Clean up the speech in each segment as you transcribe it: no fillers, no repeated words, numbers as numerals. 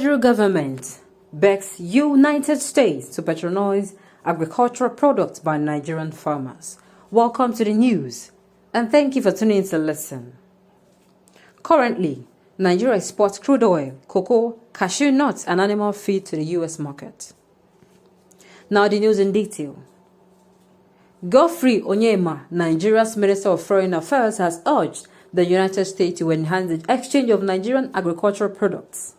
Federal government begs United States to patronize agricultural products by Nigerian farmers. Welcome to the news, and thank you for tuning in to listen. Currently, Nigeria exports crude oil, cocoa, cashew nuts, and animal feed to the U.S. market. Now the news in detail. Godfrey Onyema, Nigeria's Minister of Foreign Affairs, has urged the United States to enhance the exchange of Nigerian agricultural products.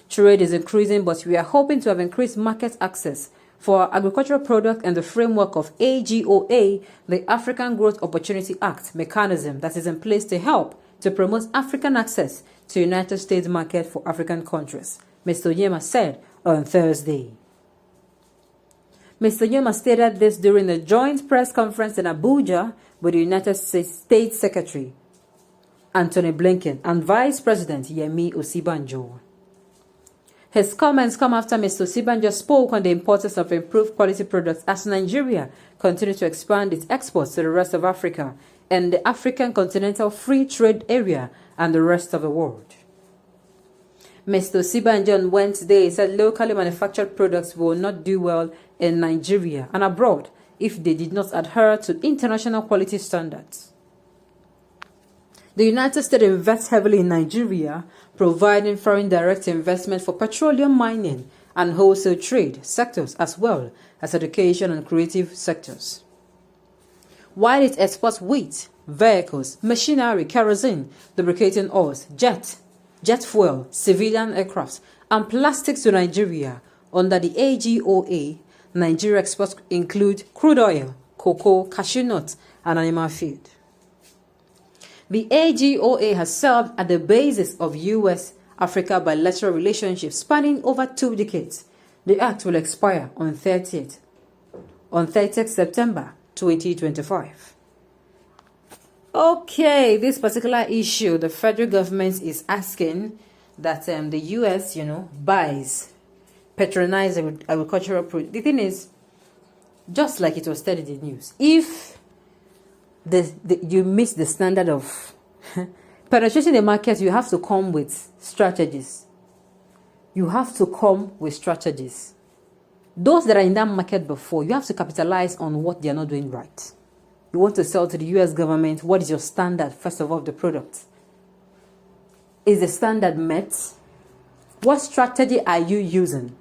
Trade is increasing, but we are hoping to have increased market access for our agricultural products and the framework of AGOA, the African Growth Opportunity Act mechanism that is in place to help to promote African access to United States market for African countries, Mr. Onyema said on Thursday. Mr. Onyema stated this during a joint press conference in Abuja with the United States Secretary Antony Blinken and Vice President Yemi Osibanjo. His comments come after Mr. Osibanjo spoke on the importance of improved quality products as Nigeria continues to expand its exports to the rest of Africa and the African Continental Free Trade Area and the rest of the world. Mr. Osibanjo on Wednesday said locally manufactured products will not do well in Nigeria and abroad if they did not adhere to international quality standards. The United States invests heavily in Nigeria, providing foreign direct investment for petroleum mining and wholesale trade sectors as well as education and creative sectors. While it exports wheat, vehicles, machinery, kerosene, lubricating oils, jet fuel, civilian aircraft, and plastics to Nigeria, under the AGOA, Nigeria exports include crude oil, cocoa, cashew nuts, and animal feed. The AGOA has served at the basis of U.S.-Africa bilateral relationships spanning over 2 decades. The act will expire on 30th September 2025. Okay, this particular issue, the federal government is asking that the U.S., buys Patronise agricultural produce. The thing is, just like it was stated in the news, if you miss the standard of penetrating the market, you have to come with strategies. You have to come with strategies. Those that are in that market before, you have to capitalize on what they are not doing right. You want to sell to the U.S. government. What is your standard, first of all, of the product? Is the standard met? What strategy are you using?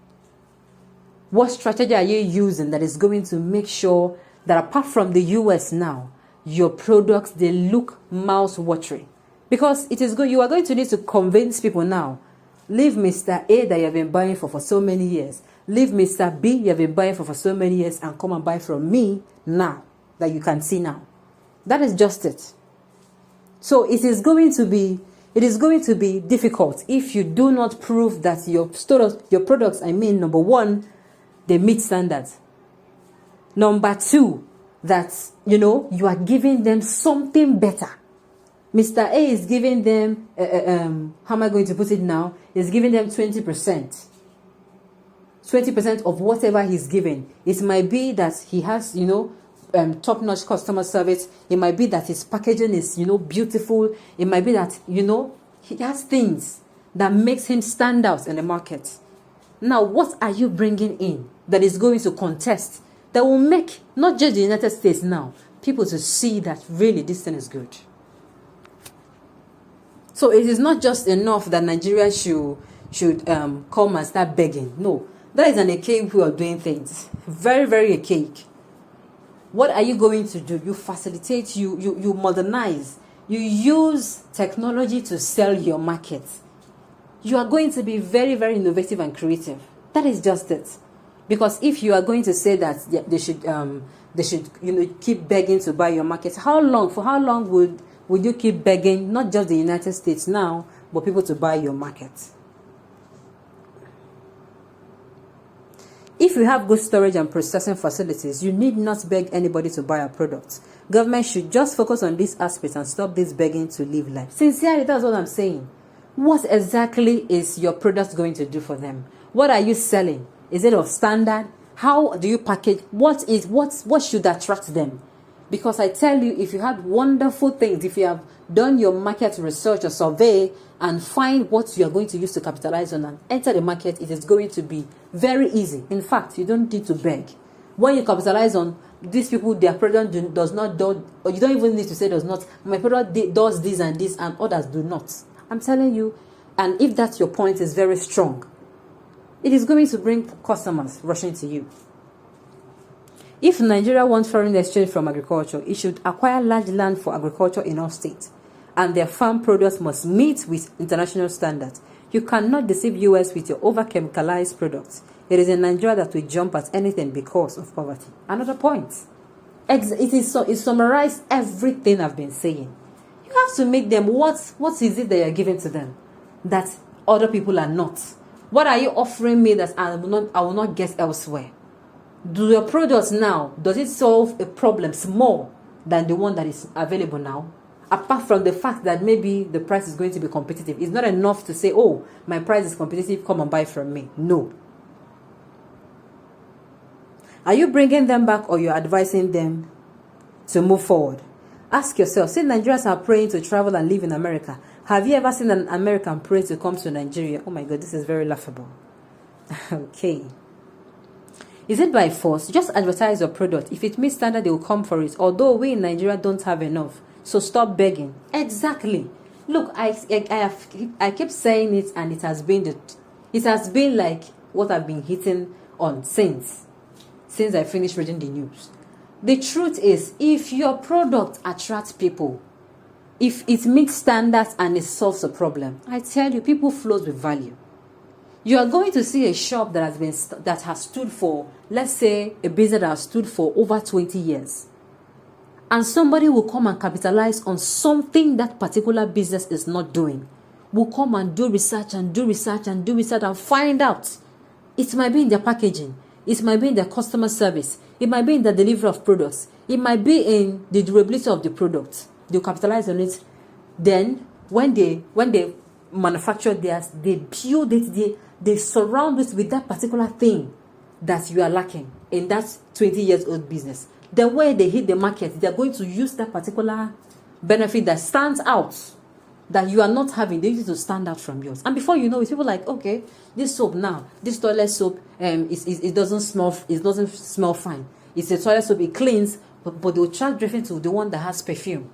What strategy are you using that is going to make sure that apart from the U.S. now, your products, they look mouth-watering? Because it is good. You are going to need to convince people now. Leave Mr. A that you have been buying for so many years. Leave Mr. B you have been buying for so many years and come and buy from me now that you can see now. That is just it. So it is going to be difficult if you do not prove that your products, number one, they meet standards. Number two, that, you are giving them something better. Mr. A is giving them, how am I going to put it now? He's giving them 20%. 20% of whatever he's giving. It might be that he has, top-notch customer service. It might be that his packaging is, beautiful. It might be that, he has things that makes him stand out in the market. Now, what are you bringing in that is going to contest, that will make not just the United States now, people to see that really this thing is good? So it is not just enough that Nigeria should come and start begging. No, that is an archaic way of doing things. Very, very archaic. What are you going to do? You facilitate, you modernize, you use technology to sell your market. You are going to be very, very innovative and creative. That is just it. Because if you are going to say that they should keep begging to buy your market, for how long would you keep begging, not just the United States now, but people to buy your market? If you have good storage and processing facilities, you need not beg anybody to buy a product. Government should just focus on these aspects and stop this begging to live life. Sincerely, that's what I'm saying. What exactly is your product going to do for them? What are you selling? Is it of standard? How do you package? What should attract them? Because I tell you, if you had wonderful things, if you have done your market research or survey and find what you are going to use to capitalize on and enter the market, it is going to be very easy. In fact, you don't need to beg. When you capitalize on these people, their product does not do, or you don't even need to say does not. My product does this and this, and others do not. I'm telling you, and if that's your point is very strong, it is going to bring customers rushing to you. If Nigeria wants foreign exchange from agriculture, it should acquire large land for agriculture in all states, and their farm products must meet with international standards. You cannot deceive US with your over-chemicalized products. It is in Nigeria that we jump at anything because of poverty. Another point. It summarizes everything I've been saying. You have to make them, what is it that you're giving to them that other people are not? What are you offering me that I will not get elsewhere? Do your products now, does it solve a problem more than the one that is available now? Apart from the fact that maybe the price is going to be competitive. It's not enough to say, oh, my price is competitive, come and buy from me. No. Are you bringing them back or you're advising them to move forward? Ask yourself, since Nigerians are praying to travel and live in America, have you ever seen an American pray to come to Nigeria? Oh my God, this is very laughable. Okay. Is it by force? Just advertise your product. If it meets standard, they will come for it. Although we in Nigeria don't have enough. So stop begging. Exactly. Look, I keep saying it, and it has been like what I've been hitting on since I finished reading the news. The truth is, if your product attracts people, if it meets standards and it solves a problem, I tell you, people float with value. You are going to see a shop that has stood for, let's say, a business that has stood for over 20 years. And somebody will come and capitalize on something that particular business is not doing. Will come and do research and do research and do research and find out. It might be in their packaging. It might be in their customer service. It might be in the delivery of products. It might be in the durability of the product. They'll capitalize on it. Then, when they manufacture theirs, they build it, they surround it with that particular thing that you are lacking in that 20 years old business. The way they hit the market, they're going to use that particular benefit that stands out, that you are not having. They need to stand out from yours. And before you know it, people are like, okay, this soap now, this toilet soap, it doesn't smell fine. It's a toilet soap, it cleans, but they'll charge different to the one that has perfume.